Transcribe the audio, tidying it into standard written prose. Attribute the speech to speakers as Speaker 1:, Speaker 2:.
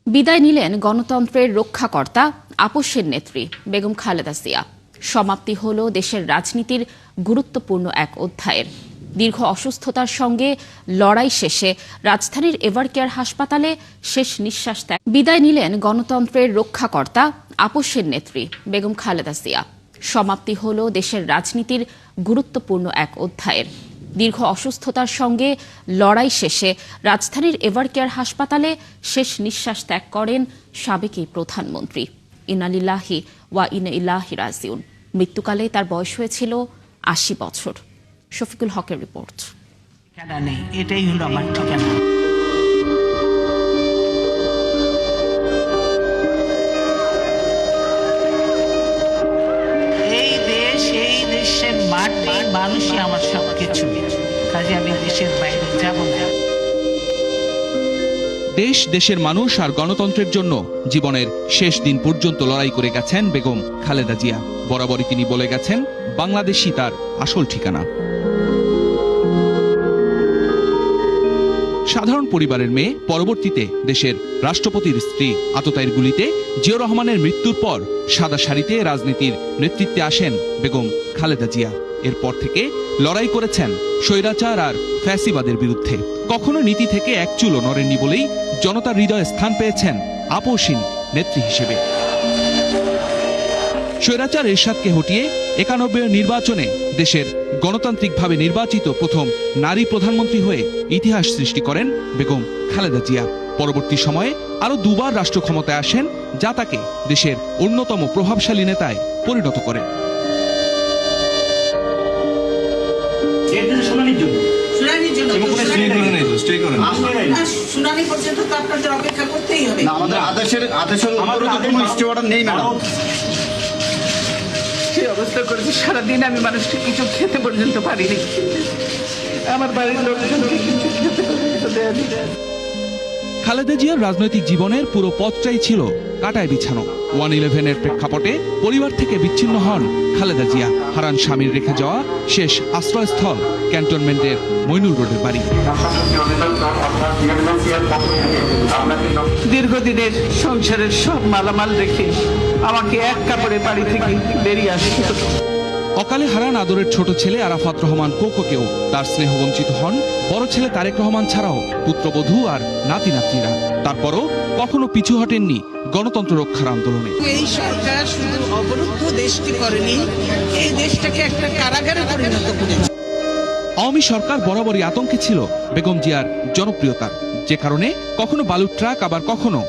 Speaker 1: বিদায় নিলেন গণতন্ত্রের রক্ষাকর্তা, আপসের নেত্রী বেগম খালেদা জিয়া। সমাপ্তি হল দেশের রাজনীতির গুরুত্বপূর্ণ এক অধ্যায়ের। দীর্ঘ অসুস্থতার সঙ্গে লড়াই শেষে রাজধানীর এভারকেয়ার হাসপাতালে শেষ নিঃশ্বাস ত্যাগ। বিদায় নিলেন গণতন্ত্রের রক্ষাকর্তা, আপসের নেত্রী বেগম খালেদা জিয়া। সমাপ্তি হল দেশের রাজনীতির গুরুত্বপূর্ণ এক অধ্যায়ের। দীর্ঘ অসুস্থতার সঙ্গে লড়াই শেষে রাজধানীর এভারকেয়ার হাসপাতালে শেষ নিঃশ্বাস ত্যাগ করেন সাবেক এই প্রধানমন্ত্রী। ইন্না লিল্লাহি ওয়া ইন্না ইলাইহি রাজিউন। মৃত্যুকালে তার বয়স হয়েছিল ৮০ বছর। শফিকুল হকের রিপোর্ট।
Speaker 2: এটাই হলো আমার ঠিকানা। এই দেশের মাটি মানুষই আমার সবকিছু, কাজে আমি দেশের বাইরে যাব না।
Speaker 3: দেশ, দেশের মানুষ আর গণতন্ত্রের জন্য জীবনের শেষ দিন পর্যন্ত লড়াই করে গেছেন বেগম খালেদা জিয়া। বরাবরই তিনি বলে গেছেন, বাংলাদেশই তার আসল ঠিকানা। সাধারণ পরিবারের মেয়ে, পরবর্তীতে দেশের রাষ্ট্রপতির স্ত্রী। আততায়ীর গুলিতে জিয়াউর রহমানের মৃত্যুর পর সাদা শাড়িতে রাজনীতির নেতৃত্বে আসেন বেগম খালেদা জিয়া। এরপর থেকে লড়াই করেছেন স্বৈরাচার আর ফ্যাসিবাদের বিরুদ্ধে। কখনো নীতি থেকে এক চুলও নড়েননি বলেই জনতার হৃদয়ে স্থান পেয়েছেন আপসহীন নেত্রী হিসেবে। স্বৈরাচার এরশাদকে হটিয়ে ৯১ নির্বাচনে দেশের গণতান্ত্রিকভাবে নির্বাচিত প্রথম নারী প্রধানমন্ত্রী হয়ে ইতিহাস সৃষ্টি করেন বেগম খালেদা জিয়া। পরবর্তী সময়ে আরো দুবার রাষ্ট্র ক্ষমতায় আসেন, যা তাকে দেশের অন্যতম প্রভাবশালী নেতায় পরিণত করে।
Speaker 2: অবস্থা করেছে, সারাদিন আমি মানুষকে কিছু খেতে পর্যন্ত পারিনি। আমার বাড়ির লোকজনকে কিছু খেতে পর্যন্ত দেয়নি।
Speaker 3: খালেদা জিয়ার রাজনৈতিক জীবনের পুরো পথটাই ছিল কাটায় বিছানো। 1/11-এর প্রেক্ষাপটে পরিবার থেকে বিচ্ছিন্ন হন খালেদা জিয়া। হারান স্বামীর রেখে যাওয়া শেষ আশ্রয়স্থল ক্যান্টনমেন্টের মইনুল রোডের বাড়ি।
Speaker 2: দীর্ঘদিনের সংসারের সব মালামাল রেখে আমাকে এক কাপড়ে বাড়ি থেকে বেরিয়ে আসতে হতো।
Speaker 3: অকালে হারান আদরের ছোট ছেলে আরাফাত রহমান কোকোকেও। তার স্নেহ বঞ্চিত হন বড় ছেলে তারেক রহমান ছাড়াও পুত্রবধূ আর নাতি নাতনিরা। তারপরও কখনো পিছু হটেননি গণতন্ত্র রক্ষার আন্দোলনে।
Speaker 2: এই সরকার শুধু অবরুদ্ধ দেশটি করেনি, এই দেশটাকে একটা কারাগারে পরিণত করেছে।
Speaker 3: আওয়ামী সরকার বরাবরই আতঙ্কে ছিল বেগম জিয়ার জনপ্রিয়তার, যে কারণে কখনো বালুর ট্রাক, আবার কখনো